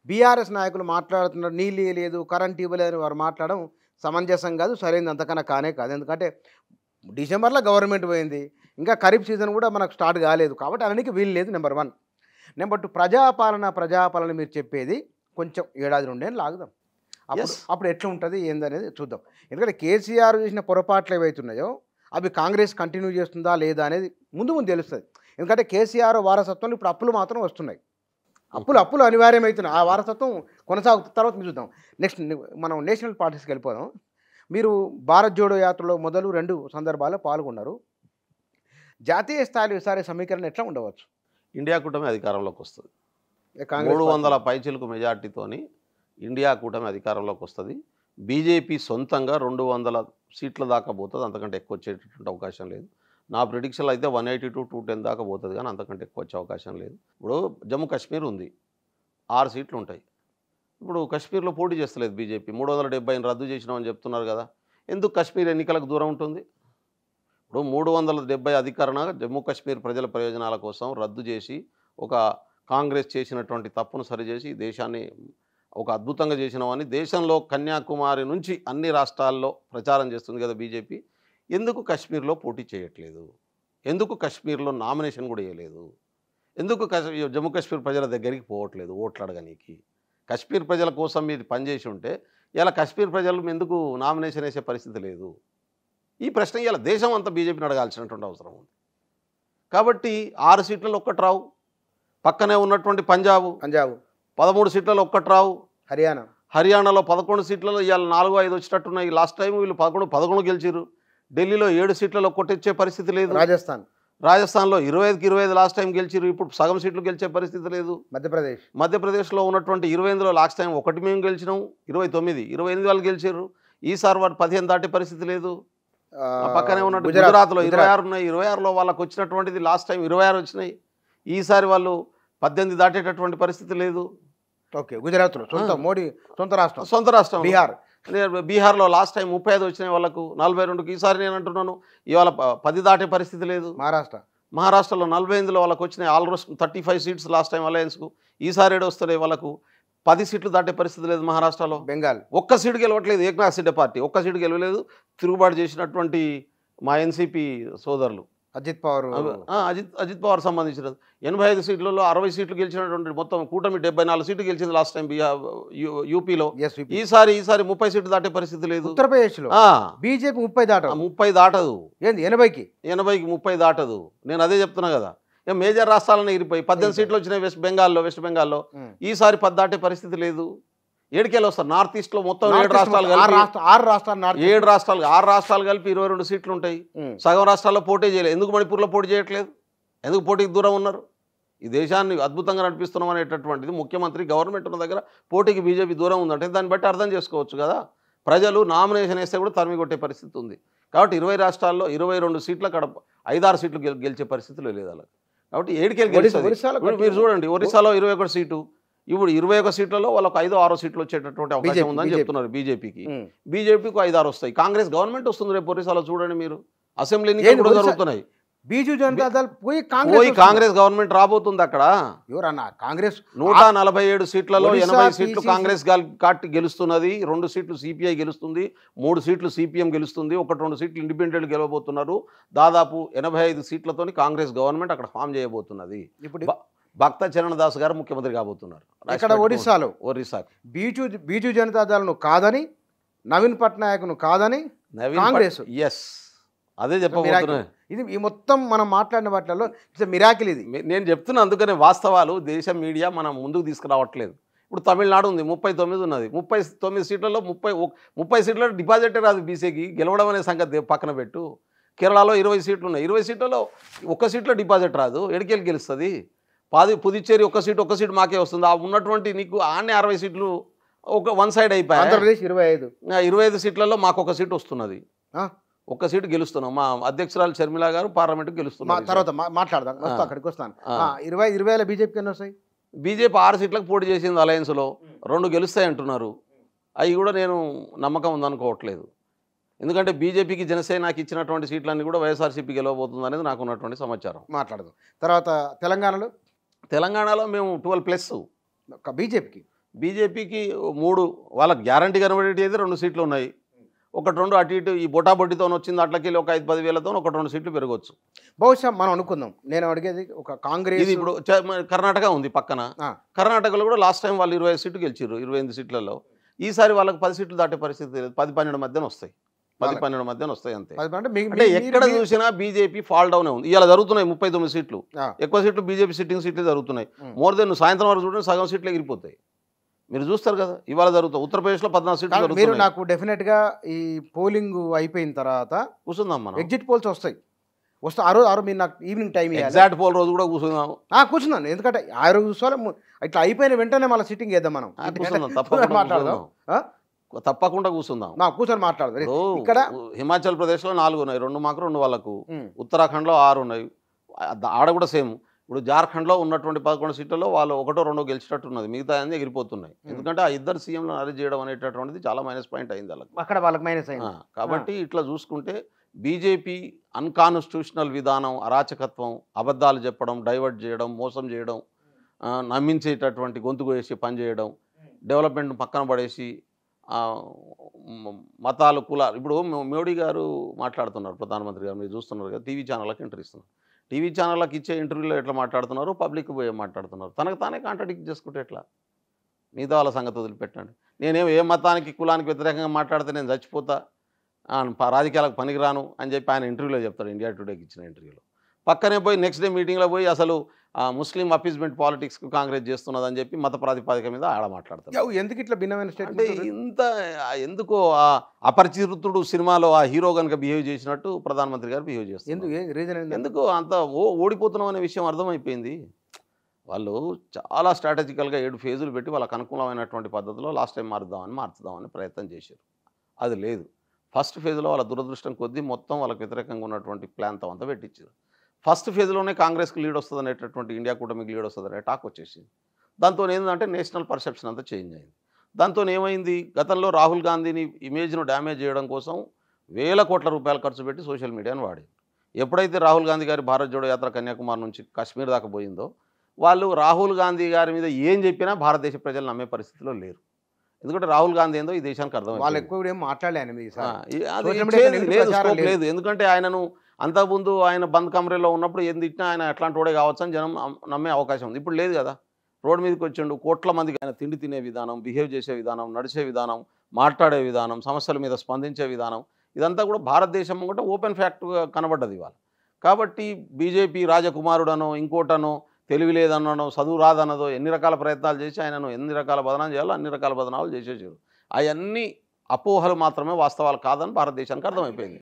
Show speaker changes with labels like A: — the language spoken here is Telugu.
A: బీఆర్ఎస్ నాయకులు మాట్లాడుతున్నారు నీళ్ళు లేదు కరెంట్ ఇవ్వలేదని వారు మాట్లాడడం సమంజసం కాదు, సరైనది అంతకన్నా కానే కాదు. ఎందుకంటే డిసెంబర్లో గవర్నమెంట్ పోయింది, ఇంకా ఖరీఫ్ సీజన్ కూడా మనకు స్టార్ట్ కాలేదు, కాబట్టి అనడానికి వీలు లేదు. నెంబర్ 1. నెంబర్ 2, ప్రజాపాలన మీరు చెప్పేది కొంచెం ఏడాది 2 ఏళ్ళు ఆగుదాం. అప్పుడు ఎట్లా ఉంటుంది ఏందనేది చూద్దాం. ఎందుకంటే కేసీఆర్ చేసిన పొరపాట్లు ఏవైతున్నాయో అవి కాంగ్రెస్ కంటిన్యూ చేస్తుందా లేదా అనేది ముందు తెలుస్తుంది. ఎందుకంటే కేసీఆర్ వారసత్వంలో ఇప్పుడు అప్పులు మాత్రం వస్తున్నాయి, అప్పులు అనివార్యమవుతున్నాయి. ఆ వారసత్వం కొనసాగుతున్న తర్వాత మీరు చూద్దాం. నెక్స్ట్ మనం నేషనల్ పార్టీస్కి వెళ్ళిపోదాం. మీరు భారత్ జోడో యాత్రలో మొదలు 2 సందర్భాల్లో పాల్గొన్నారు. జాతీయ స్థాయిలో ఈసారి సమీకరణ ఎట్లా ఉండవచ్చు?
B: ఇండియా కూటమి అధికారంలోకి వస్తుంది. 300 పైచిలకు మెజార్టీతోని ఇండియా కూటమి అధికారంలోకి వస్తుంది. బీజేపీ సొంతంగా 200 సీట్ల దాకా పోతుంది, అంతకంటే ఎక్కువ వచ్చేటటువంటి అవకాశం లేదు. నా ప్రిడిక్షన్లో అయితే 180 to 210 దాకా పోతుంది, కానీ అంతకంటే ఎక్కువ వచ్చే అవకాశం లేదు. ఇప్పుడు జమ్మూ కాశ్మీర్ ఉంది, 6 సీట్లు ఉంటాయి. ఇప్పుడు కాశ్మీర్లో పోటీ చేస్తలేదు బీజేపీ. 370ని రద్దు చేసినామని చెప్తున్నారు కదా, ఎందుకు కాశ్మీర్ ఎన్నికలకు దూరం ఉంటుంది? ఇప్పుడు 370 అధికరణ జమ్మూ కాశ్మీర్ ప్రజల ప్రయోజనాల కోసం రద్దు చేసి ఒక కాంగ్రెస్ చేసినటువంటి తప్పును సరిచేసి దేశాన్ని ఒక అద్భుతంగా చేసినామని దేశంలో కన్యాకుమారి నుంచి అన్ని రాష్ట్రాల్లో ప్రచారం చేస్తుంది కదా బీజేపీ. ఎందుకు కాశ్మీర్లో పోటీ చేయట్లేదు? ఎందుకు కాశ్మీర్లో నామినేషన్ కూడా వేయలేదు? ఎందుకు జమ్మూ కాశ్మీర్ ప్రజల దగ్గరికి పోవట్లేదు ఓట్లు అడగనీకి? కాశ్మీర్ ప్రజల కోసం మీరు పనిచేసి ఉంటే ఇలా కాశ్మీర్ ప్రజలు ఎందుకు నామినేషన్ వేసే పరిస్థితి లేదు? ఈ ప్రశ్న ఇలా దేశం అంతా బీజేపీని అడగాల్సినటువంటి అవసరం ఉంది. కాబట్టి 6 సీట్లలో ఒక్కటి రావు. పక్కనే ఉన్నటువంటి పంజాబ్ 13 సీట్లలో ఒక్కటి రావు. హర్యానాలో 11 సీట్లలో ఇవాళ 4-5 వచ్చేటట్టున్నాయి. లాస్ట్ టైం వీళ్ళు 11 గెలిచారు. ఢిల్లీలో 7 సీట్లలో కొట్టించే పరిస్థితి లేదు. రాజస్థాన్లో 25కి 25 లాస్ట్ టైం గెలిచారు, ఇప్పుడు సగం సీట్లు గెలిచే పరిస్థితి లేదు. మధ్యప్రదేశ్లో ఉన్నటువంటి 28లో లాస్ట్ టైం 1 మేము గెలిచినాం, 28 వాళ్ళు గెలిచారు. ఈసారి వాడు 15 దాటే పరిస్థితి లేదు. పక్కనే ఉన్నట్టు గుజరాత్లో 26 ఉన్నాయి, 26లో వాళ్ళకు వచ్చినటువంటిది లాస్ట్ టైం 26 వచ్చినాయి. ఈసారి వాళ్ళు 18 దాటేటటువంటి పరిస్థితి లేదు.
A: గుజరాత్లో మోడీ సొంత రాష్ట్రం
B: బీహార్లో లాస్ట్ టైం 35 వచ్చినాయి వాళ్ళకు, 42కి. ఈసారి నేను అంటున్నాను ఇవాళ 10 దాటే పరిస్థితి లేదు. మహారాష్ట్రలో 48లో వాళ్ళకు వచ్చినాయి ఆల్మోస్ట్ 35 సీట్స్ లాస్ట్ టైం అలయన్స్కు. ఈసారి ఏడు వస్తున్నాయి వాళ్ళకు 10 సీట్లు దాటే పరిస్థితి లేదు. మహారాష్ట్రలో
A: బెంగాల్
B: ఒక్క సీటు గెలవట్లేదు. ఏక్నాథ్ షిండే పార్టీ ఒక్క సీటు గెలవలేదు. తిరుగుబాటు చేసినటువంటి మా ఎన్సీపీ సోదరులు
A: అజిత్
B: పవార్ సంబంధించినది 85 సీట్లలో 60 సీట్లు గెలిచినటువంటి మొత్తం కూటమి 74 సీట్లు గెలిచింది లాస్ట్ టైం యూపీలో. ఈసారి 30 సీట్లు దాటే పరిస్థితి లేదు.
A: ఉత్తరప్రదేశ్లో బీజేపీ 30
B: దాటదు.
A: 80కి
B: 30 దాటదు. నేను అదే చెప్తున్నా కదా. మేజర్ రాష్ట్రాలను ఎగిరిపోయి 18 సీట్లు వచ్చినాయి వెస్ట్ బెంగాల్లో. ఈసారి 10 దాటే పరిస్థితి లేదు. 7 వస్తారు. నార్త్ ఈస్ట్ లో మొత్తం 7 రాష్ట్రాలు కలిపి 6 రాష్ట్రాలు కలిపి 22 సీట్లు ఉంటాయి. సగం రాష్ట్రాల్లో పోటీ చేయలేదు. ఎందుకు మణిపూర్లో పోటీ చేయట్లేదు? ఎందుకు పోటీకి దూరం ఉన్నారు? ఈ దేశాన్ని అద్భుతంగా నడిపిస్తున్నాం అనేటటువంటిది ముఖ్యమంత్రి గవర్నమెంట్ ఉన్న దగ్గర పోటీకి బీజేపీ దూరం ఉందంటే దాన్ని బట్టి అర్థం చేసుకోవచ్చు కదా. ప్రజలు నామినేషన్ వేస్తే కూడా తరిమి కొట్టే పరిస్థితి ఉంది. కాబట్టి 20 రాష్ట్రాల్లో 22 సీట్ల కడ 5-6 సీట్లు గెలిచే పరిస్థితులు లేదు అలా. కాబట్టి 7 గెలిచారు. మీరు చూడండి, ఒరిస్సాలో 21 సీటు, ఇప్పుడు 21 సీట్లలో వాళ్ళకు 5-6 సీట్లు వచ్చేటటువంటి అవకాశం ఉందని చెప్తున్నారు బీజేపీకి. 5-6 వస్తాయి. కాంగ్రెస్ గవర్నమెంట్ వస్తుంది రేపు ఒరిస్సాలో. చూడండి మీరు, అసెంబ్లీ ఎన్నికలు కూడా జరుగుతున్నాయి.
A: బీజూ జనతా దళ్ పోయి
B: కాంగ్రెస్ గవర్నమెంట్ రాబోతుంది అక్కడ.
A: ఎవరన్నా కాంగ్రెస్
B: 147 సీట్లలో 80 సీట్లు కాంగ్రెస్ గెలుస్తున్నది, 2 సీట్లు సిపిఐ గెలుస్తుంది, 3 సీట్లు సిపిఎం గెలుస్తుంది, 1-2 సీట్లు ఇండిపెండెంట్ గెలవబోతున్నారు. దాదాపు 85 సీట్లతోని కాంగ్రెస్ గవర్నమెంట్ అక్కడ ఫామ్ చేయబోతున్నది. ఇప్పుడు భక్త చరణ్ దాస్ గారు ముఖ్యమంత్రి కాబోతున్నారు
A: ఇక్కడ ఒరిస్సాలో. బీజూ జనతా దళను కాదని, నవీన్ పట్నాయక్ను కాదని కాంగ్రెస్.
B: అదే చెప్పబోతున్నా.
A: ఇది ఈ మొత్తం మనం మాట్లాడిన వాటిలో మిరాకిల్ ఇది.
B: నేను చెప్తున్నా, అందుకనే వాస్తవాలు దేశం మీడియా మనం ముందుకు తీసుకురావట్లేదు. ఇప్పుడు తమిళనాడు ఉంది, 39 ఉన్నది. 39 సీట్లలో 30 సీట్లలో డిపాజిటే రాదు బీసీకి. గెలవడం అనే సంగతి పక్కన పెట్టు. కేరళలో 20 సీట్లు ఉన్నాయి. 20 సీట్లలో 1 సీట్లో డిపాజిట్ రాదు. ఎడికెళ్ళి గెలుస్తుంది? పుదుచ్చేరి 1 సీటు మాకే వస్తుంది. ఆ ఉన్నటువంటి నీకు ఆనే 60 సీట్లు వన్ సైడ్ అయిపోయాయి.
A: ఆంధ్రప్రదేశ్
B: 25 సీట్లలో మాకు 1 సీటు వస్తున్నది. 1 సీటు గెలుస్తున్నాం. మా అధ్యక్షురాలు షర్మిల గారు పార్లమెంట్కి గెలుస్తున్నారు.
A: తర్వాత మాట్లాడదాం, అక్కడికి వస్తాను. 20 బీజేపీకి ఎన్ని వస్తాయి?
B: బీజేపీ 6 సీట్లకు పోటీ చేసింది అలయన్స్లో. 2 గెలుస్తాయి అంటున్నారు. అవి కూడా నేను నమ్మకం ఉందనుకోవట్లేదు. ఎందుకంటే బీజేపీకి జనసేనకి ఇచ్చినటువంటి సీట్లన్నీ కూడా వైఎస్ఆర్సీపీ గెలవబోతుంది అనేది నాకు ఉన్నటువంటి సమాచారం.
A: మాట్లాడదాం. తర్వాత తెలంగాణలో
B: మేము 12+
A: బీజేపీకి
B: బీజేపీకి 3 వాళ్ళకి గ్యారంటీ కనబడేటి అయితే 2 సీట్లు ఉన్నాయి. 1-2 అటు ఇటు ఈ బొటాబొట్టితో వచ్చింది అట్లకి ఒక 5-10 వేలతో 1-2 సీట్లు పెరగవచ్చు.
A: బహుశా మనం అనుకుందాం, నేను అడిగేది ఒక కాంగ్రెస్
B: ఇది ఇప్పుడు కర్ణాటక ఉంది పక్కన. కర్ణాటకలో కూడా లాస్ట్ టైం వాళ్ళు 25 సీట్లు గెలిచారు 28 సీట్లలో. ఈసారి వాళ్ళకి 10 సీట్లు దాటే పరిస్థితి లేదు. 10-12 మధ్యన వస్తాయి. 10-12 మధ్యన వస్తాయి అంతే. అంటే ఎక్కడ చూసినా బీజేపీ ఫాల్ డౌన్ ఉంది. ఇవాళ జరుగుతున్నాయి 39 సీట్లు. ఎక్కువ సీట్లు బీజేపీ సిట్టింగ్ సీట్లు జరుగుతున్నాయి. మోర్ దెన్ సాయంత్రం వరకు చూడండి సగం సీట్లు ఎగిరిపోతాయి. మీరు చూస్తారు కదా ఇవాళ జరుగుతాయి. ఉత్తరప్రదేశ్లో 14 సీట్లు
A: మీరు
B: జరుగుతున్నాయి.
A: నాకు డెఫినెట్గా ఈ పోలింగ్ అయిపోయిన తర్వాత
B: కూర్చుందాం మనం.
A: ఎగ్జిట్ పోల్స్ వస్తే ఆ రోజు మీరు నాకు ఈవినింగ్ టైం
B: ఎగ్జాక్ట్ పోల్ రోజు కూడా కూర్చుందాం.
A: కూర్చున్నాను, ఎందుకంటే ఆ రోజు ఇట్లా అయిపోయిన వెంటనే మళ్ళీ సిట్టింగ్ వేద్దాం మనం.
B: కూర్చుందాం తప్పకుండా మాట్లాడదాం. తప్పకుండా కూర్చుందాం.
A: కూర్చొని మాట్లాడదాం. ఇక్కడ
B: హిమాచల్ ప్రదేశ్లో 4 ఉన్నాయి, 2 మాకు 2 వాళ్ళకు. ఉత్తరాఖండ్లో 6 ఉన్నాయి. ఆడ కూడా సేమ్. ఇప్పుడు జార్ఖండ్లో ఉన్నటువంటి 11 సీట్లలో వాళ్ళు 1-2 గెలిచినట్టు ఉన్నది. మిగతా అన్ని ఎగిరిపోతున్నాయి. ఎందుకంటే ఆ ఇద్దరు సీఎంలను అరెస్ట్ చేయడం అనేటటువంటిది చాలా మైనస్ పాయింట్ అయింది వాళ్ళకి.
A: అక్కడ వాళ్ళకి మైనస్ అయింది.
B: కాబట్టి ఇట్లా చూసుకుంటే బీజేపీ అన్కాన్స్టిట్యూషనల్ విధానం, అరాచకత్వం, అబద్ధాలు చెప్పడం, డైవర్ట్ చేయడం, మోసం చేయడం, నమ్మించేటటువంటి గొంతుకు వేసి పనిచేయడం, డెవలప్మెంట్ పక్కన పడేసి మతాలు కులాలు. ఇప్పుడు మోడీ గారు మాట్లాడుతున్నారు, ప్రధానమంత్రి గారు మీరు చూస్తున్నారు కదా, టీవీ ఛానళ్ళకి ఇంటర్వ్యూ ఇస్తున్నారు. టీవీ ఛానళ్ళకి ఇచ్చే ఇంటర్వ్యూలో ఎట్లా మాట్లాడుతున్నారు, పబ్లిక్ పోయి మాట్లాడుతున్నారు. తనకు తానే కాంట్రాడిక్ట్ చేసుకుంటే ఎట్లా? మిగతా వాళ్ళ సంగతి వదిలిపెట్టండి. నేనేం ఏ మతానికి కులానికి వ్యతిరేకంగా మాట్లాడితే నేను చచ్చిపోతా, రాజకీయాలకు పనికిరాను అని చెప్పి ఆయన ఇంటర్వ్యూలో చెప్తాడు, ఇండియా టుడేకి ఇచ్చిన ఇంటర్వ్యూలో. పక్కనే పోయి నెక్స్ట్ డే మీటింగ్లో పోయి అసలు ముస్లిం అపీజ్మెంట్ పాలిటిక్స్కు కాంగ్రెస్ చేస్తున్నదని చెప్పి మత ప్రాతిపాదిక మీద ఆడ మాట్లాడతారు.
A: ఎందుకు ఇట్లా భిన్నమైన
B: అంటే ఎందుకో అపరిచితుడు సినిమాలో ఆ హీరో కనుక బిహేవ్ చేసినట్టు ప్రధానమంత్రి గారు బిహేవ్ చేస్తారు. ఎందుకు అంత ఓడిపోతున్నాం అనే విషయం అర్థమైపోయింది. వాళ్ళు చాలా స్ట్రాటజికల్గా 7 ఫేజులు పెట్టి వాళ్ళకు అనుకూలమైనటువంటి పద్ధతిలో లాస్ట్ టైం మార్చుదామని ప్రయత్నం చేశారు. అది లేదు. ఫస్ట్ ఫేజ్లో వాళ్ళ దురదృష్టం కొద్దీ మొత్తం వాళ్ళకి వ్యతిరేకంగా ఉన్నటువంటి ప్లాన్తో అంతా పెట్టించారు. ఫస్ట్ ఫేజ్లోనే కాంగ్రెస్కి లీడ్ వస్తుంది అనేటటువంటి, ఇండియా కూటమికి లీడ్ వస్తుంది అనే టాక్ వచ్చేసింది. దాంతో ఏంటంటే నేషనల్ పర్సెప్షన్ అంతా చేంజ్ అయింది. దాంతో ఏమైంది, గతంలో రాహుల్ గాంధీని ఇమేజ్ను డ్యామేజ్ చేయడం కోసం వేల కోట్ల రూపాయలు ఖర్చు పెట్టి సోషల్ మీడియాను వాడింది. ఎప్పుడైతే రాహుల్ గాంధీ గారి భారత్ జోడో యాత్ర కన్యాకుమారి నుంచి కాశ్మీర్ దాకా పోయిందో, వాళ్ళు రాహుల్ గాంధీ గారి మీద ఏం చెప్పినా భారతదేశ ప్రజలు నమ్మే పరిస్థితిలో లేరు. ఎందుకంటే రాహుల్ గాంధీ ఏందో ఈ దేశానికి అర్థం లేదు. ఎందుకంటే ఆయనను అంతకుముందు ఆయన బంద్ కమరేలో ఉన్నప్పుడు ఏం తిట్టినా ఆయన ఎట్లాంటి వాడే కావచ్చు అని జనం నమ్మే అవకాశం ఉంది. ఇప్పుడు లేదు కదా. రోడ్డు మీదకి వచ్చిండు, కోట్ల మందికి ఆయన తిండి తినే విధానం, బిహేవ్ చేసే విధానం, నడిచే విధానం, మాట్లాడే విధానం, సమస్యల మీద స్పందించే విధానం, ఇదంతా కూడా భారతదేశం కూడా ఓపెన్ ఫ్యాక్ట్గా కనబడ్డది ఇవాళ. కాబట్టి బీజేపీ రాజకుమారుడనో ఇంకోటనో తెలివి లేదన్నో చదువు రాదన్నదో ఎన్ని రకాల ప్రయత్నాలు చేసి ఆయనను ఎన్ని రకాల బదనాలు చేయాలో అన్ని రకాల బదనాలు చేసేసారు. అవన్నీ అపోహలు మాత్రమే, వాస్తవాలు కాదని భారతదేశానికి అర్థమైపోయింది.